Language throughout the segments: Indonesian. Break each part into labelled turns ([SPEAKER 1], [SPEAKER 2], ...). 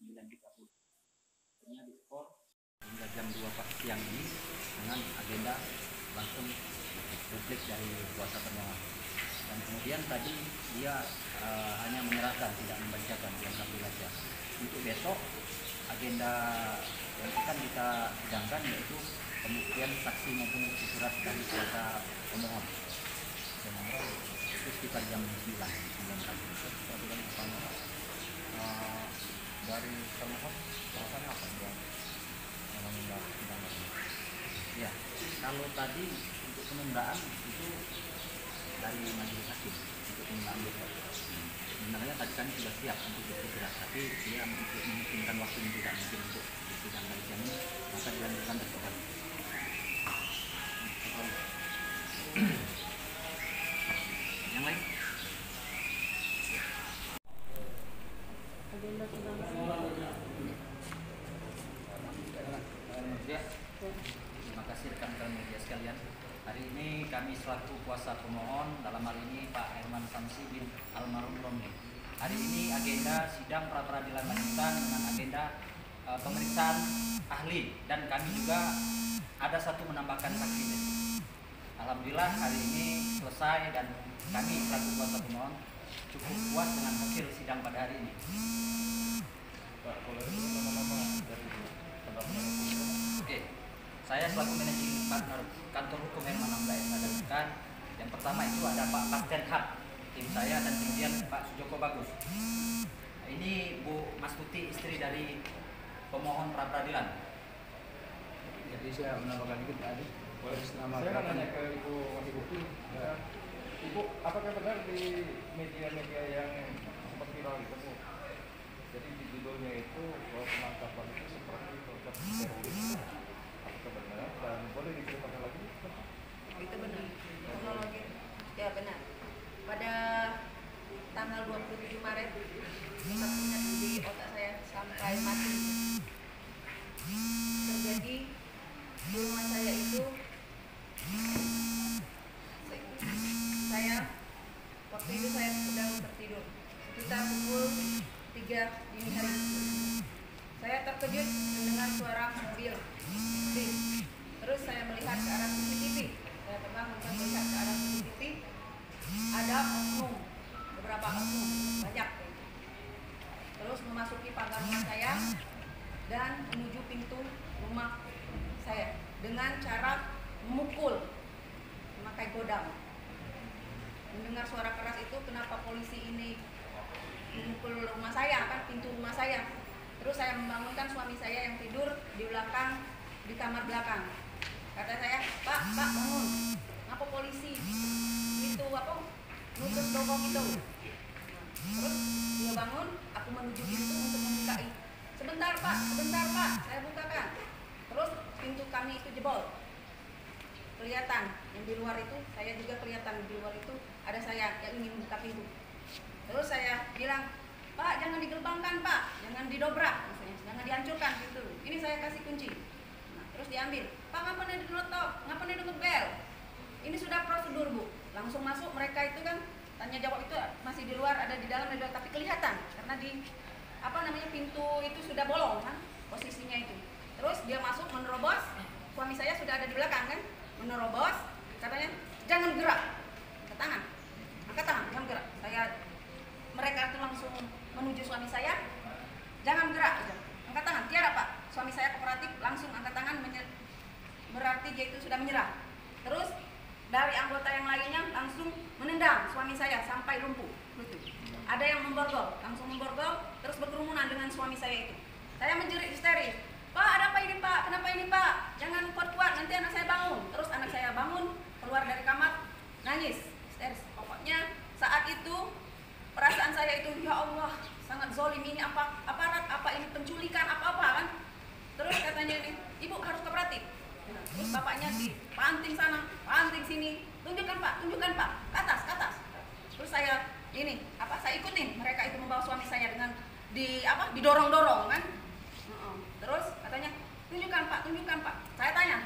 [SPEAKER 1] 9.30. Akhirnya diskor hingga jam 2 siang ini dengan agenda langsung publik dari kuasa pemohon. Dan kemudian tadi dia hanya menyerahkan, tidak membacakan, yang kami baca. Untuk besok agenda yang akan kita sidangkan yaitu pembuktian saksi maupun bukti surat dari kuasa pemohon. Itu sekitar jam 9 pagi. Dari pemohon alasannya apa yang menunda sidang? Ya, kalau tadi untuk penundaan itu dari majelis hakim untuk penundaan besok. Sebenarnya tadi kami sudah siap untuk beristirahat, tapi dia untuk memungkinkan waktu yang tidak mungkin untuk sidang dari kami, maka dilanjutkan besok hari. Yang lain?
[SPEAKER 2] Agenda sidang.
[SPEAKER 1] Ya. Terima kasih rekan-rekan media sekalian. Hari ini kami selaku kuasa pemohon, dalam hal ini Pak Herman Samsi bin Almarhum Romli. Hari ini agenda sidang pra peradilan lanjutan dengan agenda pemeriksaan ahli, dan kami juga ada satu menambahkan saksi. Alhamdulillah hari ini selesai dan kami selaku kuasa pemohon cukup puas dengan hasil sidang pada hari ini. Pak, boleh nama-nama dari Oke. Saya selaku managing partner kantor hukum Herman Amda Sadarkan. Yang pertama itu ada Pak Kapten Hab, tim saya, dan kemudian Pak Sujoko Bagus. Ini Bu Mas Tuti, istri dari pemohon pra peradilan.
[SPEAKER 3] Jadi saya menambahkan dikit tadi.
[SPEAKER 4] Boleh nama saya nanya ke Ibu Wati Bukti. Ya. Ibu, apakah benar di media-media yang sempat viral itu, Bu? Jadi di judulnya itu bahwa penangkapan itu seperti proses teroris. Apakah benar? Dan boleh diceritakan lagi?
[SPEAKER 2] Itu benar. Kronologi. Ya benar. Pada tanggal 27 Maret satunya di otak saya sampai mati. Terjadi di rumah saya itu, saya waktu itu saya sedang tertidur sekitar pukul 3 dini hari. Saya terkejut mendengar suara mobil. Terus saya melihat ke arah CCTV. Saya terbangun dan melihat ke arah CCTV. Ada oknum, beberapa oknum, banyak. Terus memasuki pagar rumah saya dan menuju pintu rumah saya dengan cara memukul, memakai godam. Mendengar suara keras itu, kenapa polisi ini memukul rumah saya, kan pintu rumah saya. Terus saya membangunkan suami saya yang tidur di belakang, di kamar belakang. Kata saya, Pak bangun. Ngapa polisi itu apa? Nutus dokong itu. Terus dia bangun, aku menuju pintu untuk membukai. Sebentar Pak, saya bukakan. Terus pintu kami itu jebol. Kelihatan yang di luar itu, saya juga kelihatan di luar itu ada saya yang ingin membuka pintu. Terus saya bilang, Pak jangan digerbangkan Pak, jangan didobrak, misalnya, jangan dihancurkan gitu. Ini saya kasih kunci. Nah, terus diambil. Pak ngapain dinotok, ngapain ngebel? Ini sudah prosedur Bu. Langsung masuk, mereka itu kan tanya jawab itu masih di luar, ada di dalam, tapi kelihatan karena di pintu itu sudah bolong kan posisinya itu. Terus dia masuk menerobos, suami saya sudah ada di belakang kan, menerobos, katanya jangan gerak, angkat tangan, jangan gerak. Mereka itu langsung menuju suami saya, jangan gerak, angkat tangan, tiada Pak. Suami saya kooperatif, langsung angkat tangan, berarti dia itu sudah menyerah. Terus dari anggota yang lainnya langsung menendang suami saya sampai lumpuh. Ada yang memborgol, langsung memborgol, terus berkerumunan dengan suami saya itu. Saya menjerit histeris, Pak ada apa ini Pak, kenapa ini Pak, jangan kuat-kuat, nanti anak saya bangun. Terus anak saya bangun, keluar dari kamar, nangis histeris. Pokoknya saat itu perasaan saya itu, ya Allah sangat zolim, ini apa aparat, apa ini penculikan, apa-apa kan. Terus katanya ini, Ibu harus kooperatif. Terus bapaknya dipanting sana, panting sini, tunjukkan Pak, ke atas. Terus saya ikutin, mereka itu membawa suami saya dengan didorong-dorong kan. Terus katanya, tunjukkan Pak. Saya tanya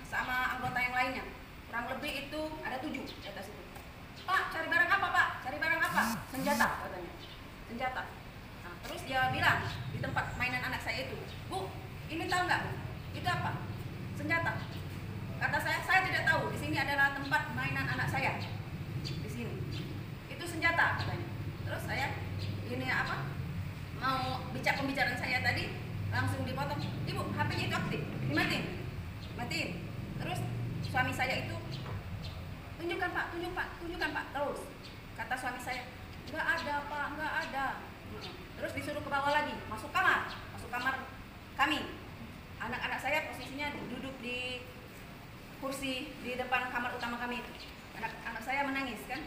[SPEAKER 2] sama anggota yang lainnya, kurang lebih itu ada 7 di atas itu. Pak, cari barang apa Pak? Senjata katanya, senjata. Nah, terus dia bilang, tempat mainan anak saya itu. Bu, ini tahu nggak, Bu? Itu apa? Senjata. Kata saya tidak tahu. Di sini adalah tempat mainan anak saya. Di sini. Itu senjata katanya. Terus saya ini apa? Mau pembicaraan saya tadi langsung dipotong. Ibu, HP-nya itu aktif. Dimatiin. Matiin. Terus suami saya itu tunjukkan Pak. Terus kata suami saya, nggak ada Pak, nggak ada. Terus disuruh ke bawah lagi, masuk kamar kami. Anak-anak saya posisinya duduk di kursi di depan kamar utama kami itu. Anak saya menangis kan.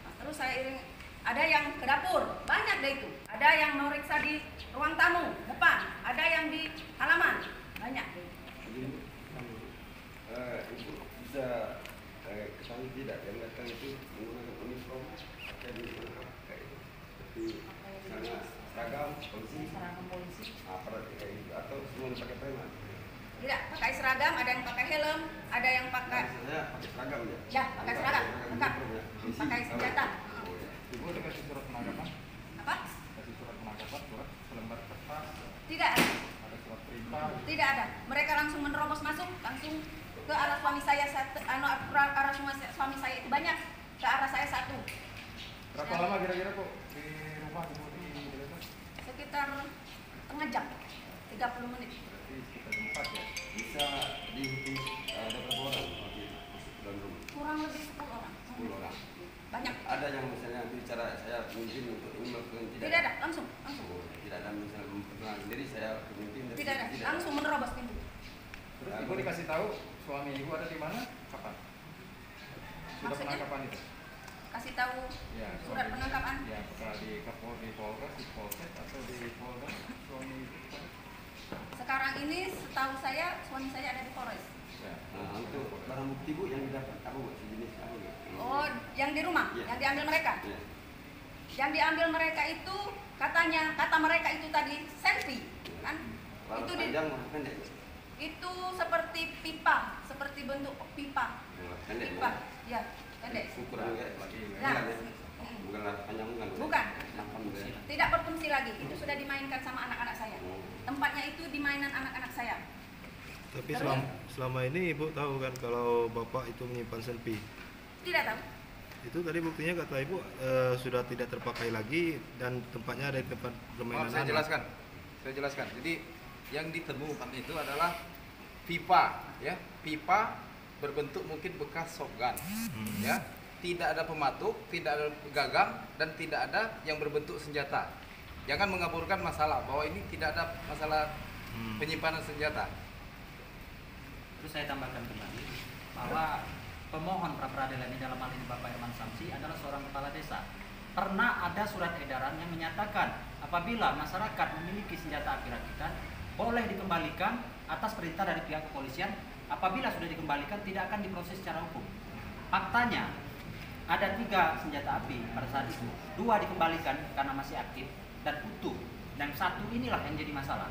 [SPEAKER 2] Nah, terus saya iring, ada yang ke dapur, banyak deh itu. Ada yang meriksa di ruang tamu depan, ada yang di halaman, banyak deh.
[SPEAKER 5] Ibu bisa ketahui tidak yang datang itu menggunakan uniform pakai kayak itu seperti misalnya seragam polisi, aparat kayak gitu, atau semua pakai preman?
[SPEAKER 2] Tidak, pakai seragam, ada yang pakai helm, ada yang pakai
[SPEAKER 5] Saya pakai seragam ya?
[SPEAKER 2] ya, pakai seragam, lengkap, pakai senjata.
[SPEAKER 5] Oh, ya.
[SPEAKER 4] Ibu udah kasih surat penangkapan?
[SPEAKER 2] Apa?
[SPEAKER 4] Kasih surat penangkapan, surat selembar kertas,
[SPEAKER 2] Tidak ada.
[SPEAKER 4] ada surat perintah.
[SPEAKER 2] Tidak ada. Mereka langsung menerobos masuk, langsung ke arah suami saya arah suami saya itu banyak, ke arah saya satu.
[SPEAKER 4] Berapa lama kira-kira kok di rumah ibu di Desa?
[SPEAKER 2] Sekitar setengah jam, 30 menit.
[SPEAKER 4] Berarti sekitar 4 ya.
[SPEAKER 5] Bisa dihitung ada berapa orang waktu itu masuk ke dalam rumah?
[SPEAKER 2] Kurang lebih 10 orang.
[SPEAKER 5] 10 orang.
[SPEAKER 2] Banyak.
[SPEAKER 5] Ada yang misalnya bicara saya mungkin untuk ini melakukan
[SPEAKER 2] Tidak ada, langsung.
[SPEAKER 5] Oh, tidak ada misalnya memperkenalkan diri saya pemimpin.
[SPEAKER 2] Tidak ada, langsung menerobos pintu.
[SPEAKER 4] Terus ibu dikasih tahu suami ibu ada di mana? Kapan? Sudah
[SPEAKER 2] Maksudnya?
[SPEAKER 4] penangkapan itu?
[SPEAKER 2] Kasih tahu
[SPEAKER 4] Ya,
[SPEAKER 2] surat
[SPEAKER 4] suami-
[SPEAKER 2] penangkapan.
[SPEAKER 4] Ya, apakah di Kapolri, Polres, di Polsek atau di Polda suami ibu?
[SPEAKER 2] Sekarang ini setahu saya suami saya ada di Polres.
[SPEAKER 4] Ya,
[SPEAKER 5] Nah, untuk barang bukti bu yang didapat apa bu? Sejenis apa bu?
[SPEAKER 2] Oh, yang di rumah,
[SPEAKER 5] Iya.
[SPEAKER 2] yang diambil mereka.
[SPEAKER 5] Ya.
[SPEAKER 2] Yang diambil mereka itu kata mereka itu tadi selfie, kan?
[SPEAKER 5] Barang
[SPEAKER 2] Itu di,
[SPEAKER 5] panjang barang pendek. Bu?
[SPEAKER 2] itu seperti pipa, seperti bentuk pipa.
[SPEAKER 5] Barang pendek.
[SPEAKER 2] Pipa, ya, pendek.
[SPEAKER 5] Ukuran kayak lagi.
[SPEAKER 2] Nah,
[SPEAKER 5] Bukan panjang bukan.
[SPEAKER 2] Bukan.
[SPEAKER 5] Makan juga.
[SPEAKER 2] tidak berfungsi lagi. Itu sudah dimainkan sama anak-anak saya.
[SPEAKER 5] Oh.
[SPEAKER 2] Tempatnya itu di mainan anak-anak saya.
[SPEAKER 6] Tapi
[SPEAKER 2] Terus?
[SPEAKER 6] selama ini ibu tahu kan kalau bapak itu menyimpan selfie.
[SPEAKER 2] Tidak tahu.
[SPEAKER 6] Itu tadi buktinya kata ibu sudah tidak terpakai lagi dan tempatnya ada di tempat permainan
[SPEAKER 3] Saya
[SPEAKER 6] anak.
[SPEAKER 3] jelaskan. Jadi yang ditemukan itu adalah pipa, ya, pipa berbentuk mungkin bekas shotgun, ya, tidak ada pematuk, tidak ada gagang, dan tidak ada yang berbentuk senjata. Jangan mengaburkan masalah bahwa ini tidak ada masalah penyimpanan senjata.
[SPEAKER 1] Terus saya tambahkan kembali bahwa pemohon pra peradilan ini dalam hal ini Bapak Herman Samsi adalah seorang kepala desa. Pernah ada surat edaran yang menyatakan apabila masyarakat memiliki senjata api rakitan boleh dikembalikan atas perintah dari pihak kepolisian. Apabila sudah dikembalikan tidak akan diproses secara hukum. Faktanya ada 3 senjata api pada saat itu, 2 dikembalikan karena masih aktif dan utuh, dan 1 inilah yang jadi masalah.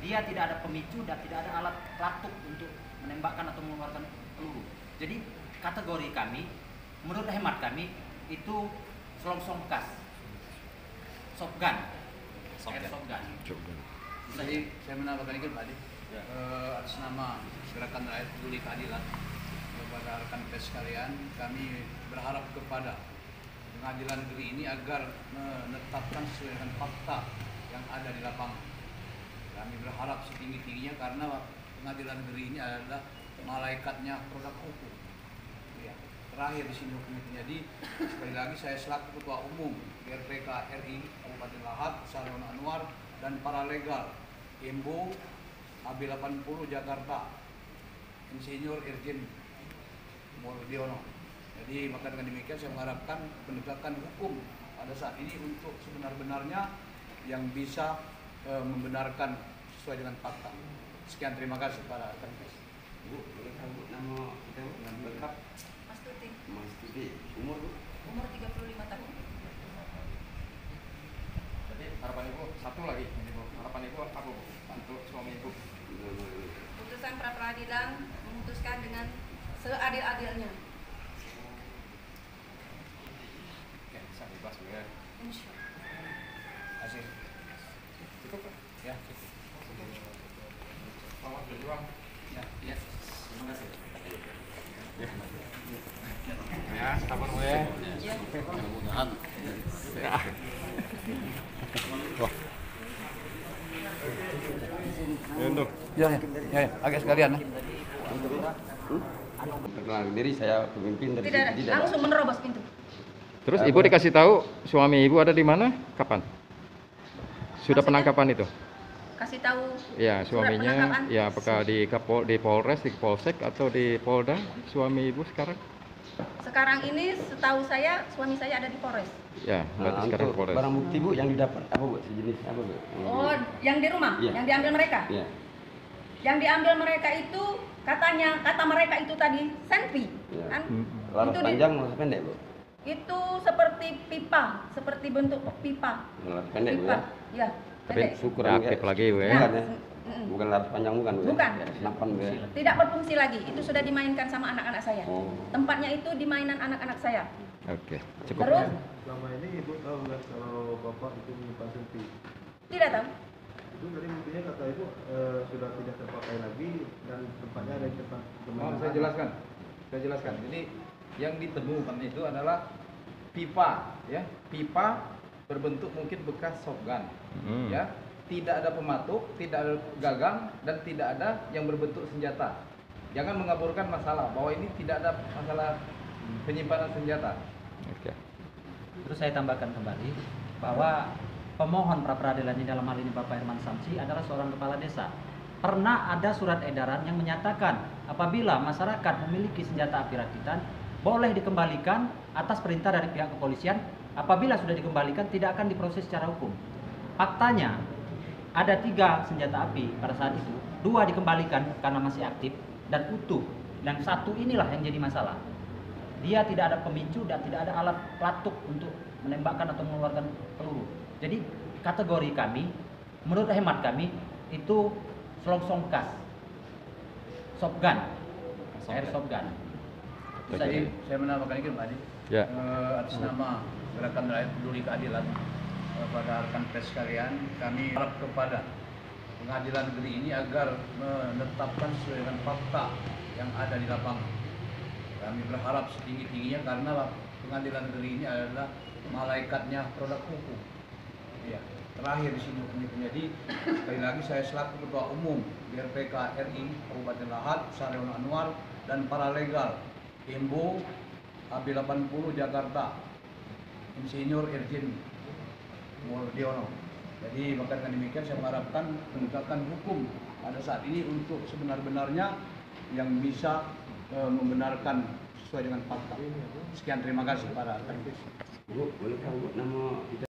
[SPEAKER 1] Dia tidak ada pemicu dan tidak ada alat pelatuk untuk menembakkan atau mengeluarkan peluru. Jadi kategori kami, menurut hemat kami itu selongsong bekas, shotgun. Airsoft gun.
[SPEAKER 3] Jadi saya menambahkan ini Pak Adi, atas nama Gerakan Rakyat Peduli Keadilan, kepada rekan pers sekalian, kami berharap kepada pengadilan negeri ini agar menetapkan sesuai dengan fakta yang ada di lapangan. Kami berharap setinggi-tingginya karena pengadilan negeri ini adalah malaikatnya produk hukum. Ya, terakhir di sini hukum itu. Jadi sekali lagi saya selaku Ketua Umum RPK RI Kabupaten Lahat, Salon Anwar, dan paralegal Embo AB80 Jakarta, Insinyur Irjen Mordiono. Jadi maka dengan demikian saya mengharapkan penegakan hukum pada saat ini untuk sebenar-benarnya yang bisa membenarkan sesuai dengan fakta. Sekian, terima kasih para rekan pers.
[SPEAKER 5] Bu, boleh tahu nama kita bu? Nama lengkap?
[SPEAKER 2] Mas Tuti,
[SPEAKER 5] Mas Tuti. Umur bu?
[SPEAKER 2] umur 35 tahun.
[SPEAKER 4] Jadi harapan ibu satu lagi, ini bu. Harapan ibu apa bu? Untuk suami ibu.
[SPEAKER 2] Putusan pra peradilan memutuskan dengan seadil-adilnya.
[SPEAKER 4] Oke, bisa bebas bu ya.
[SPEAKER 2] Insya Allah.
[SPEAKER 3] Terima kasih.
[SPEAKER 4] Cukup Pak?
[SPEAKER 3] Ya, agak sekalian.
[SPEAKER 5] Perkenalkan diri, saya pemimpin dari
[SPEAKER 2] Tidak ada, langsung menerobos pintu.
[SPEAKER 4] Terus ibu dikasih tahu suami ibu ada di mana? Kapan? Sudah
[SPEAKER 2] Maksudnya?
[SPEAKER 4] penangkapan itu?
[SPEAKER 2] Kasih tahu
[SPEAKER 4] Ya,
[SPEAKER 2] surat
[SPEAKER 4] suaminya
[SPEAKER 2] penangkapan.
[SPEAKER 4] ya apakah di Polres, di Polsek atau di Polda suami ibu sekarang?
[SPEAKER 2] Sekarang ini setahu saya suami saya ada di Polres.
[SPEAKER 4] Ya, berarti sekarang
[SPEAKER 5] untuk
[SPEAKER 4] Polres.
[SPEAKER 5] barang bukti Bu yang didapat apa Bu? Sejenis apa Bu?
[SPEAKER 2] Oh, yang di rumah,
[SPEAKER 5] Iya.
[SPEAKER 2] yang diambil mereka.
[SPEAKER 5] Iya.
[SPEAKER 2] Yang diambil mereka itu kata mereka itu tadi senpi,
[SPEAKER 5] Iya.
[SPEAKER 2] kan?
[SPEAKER 5] Laras
[SPEAKER 2] Itu
[SPEAKER 5] panjang, laras pendek Bu?
[SPEAKER 2] itu seperti pipa, seperti bentuk pipa.
[SPEAKER 5] Laras pendek Bu
[SPEAKER 2] Pipa,
[SPEAKER 5] ya?
[SPEAKER 2] ya.
[SPEAKER 4] Tapi
[SPEAKER 2] pendek.
[SPEAKER 5] Ukuran
[SPEAKER 4] ya, aktif lagi Bu ya.
[SPEAKER 5] Bukan ya?
[SPEAKER 2] Mm-mm.
[SPEAKER 5] Bukan laras panjang bukan Bu? ya?
[SPEAKER 2] Bukan.
[SPEAKER 5] Senapan Bu ya?
[SPEAKER 2] Tidak berfungsi lagi, itu sudah dimainkan sama anak-anak saya.
[SPEAKER 5] Oh.
[SPEAKER 2] Tempatnya itu di mainan anak-anak saya.
[SPEAKER 4] Oke, cukup.
[SPEAKER 2] Terus
[SPEAKER 6] Selama ini ibu tahu nggak kalau bapak itu menyimpan senpi?
[SPEAKER 2] tidak tahu.
[SPEAKER 6] Itu dari buktinya kata ibu sudah tidak terpakai lagi dan tempatnya ada di tempat
[SPEAKER 3] Oh, saya jelaskan. Jadi yang ditemukan itu adalah pipa, ya. Pipa berbentuk mungkin bekas shotgun, ya. Tidak ada pematuk, tidak ada gagang, dan tidak ada yang berbentuk senjata. Jangan mengaburkan masalah bahwa ini tidak ada masalah penyimpanan senjata.
[SPEAKER 4] Oke.
[SPEAKER 1] Terus saya tambahkan kembali bahwa pemohon pra peradilan ini dalam hal ini Bapak Herman Samsi adalah seorang kepala desa. Pernah ada surat edaran yang menyatakan apabila masyarakat memiliki senjata api rakitan boleh dikembalikan atas perintah dari pihak kepolisian. Apabila sudah dikembalikan tidak akan diproses secara hukum. Faktanya ada 3 senjata api pada saat itu, 2 dikembalikan karena masih aktif dan utuh, dan 1 inilah yang jadi masalah. Dia tidak ada pemicu dan tidak ada alat pelatuk untuk menembakkan atau mengeluarkan peluru. Jadi kategori kami, menurut hemat kami itu selongsong bekas, shotgun, airsoft gun.
[SPEAKER 3] Jadi saya menambahkan ini Pak Adi.
[SPEAKER 4] Ya.
[SPEAKER 3] Atas nama Gerakan Rakyat Peduli Keadilan pada rekan pers sekalian, kami harap kepada pengadilan negeri ini agar menetapkan sesuai dengan fakta yang ada di lapangan. Kami berharap setinggi-tingginya karena pengadilan negeri ini adalah malaikatnya produk hukum. Ya, terakhir di sini hukumnya. Jadi sekali lagi saya selaku Ketua Umum DRPK RI Kabupaten Lahat, Saryono Anwar, dan para legal Imbo AB80 Jakarta, Insinyur Irjen Murdiono. Jadi maka dengan demikian saya mengharapkan penegakan hukum pada saat ini untuk sebenar-benarnya yang bisa membenarkan sesuai dengan fakta. Sekian, terima kasih para aktivis.
[SPEAKER 5] Bu, boleh tahu Bu nama kita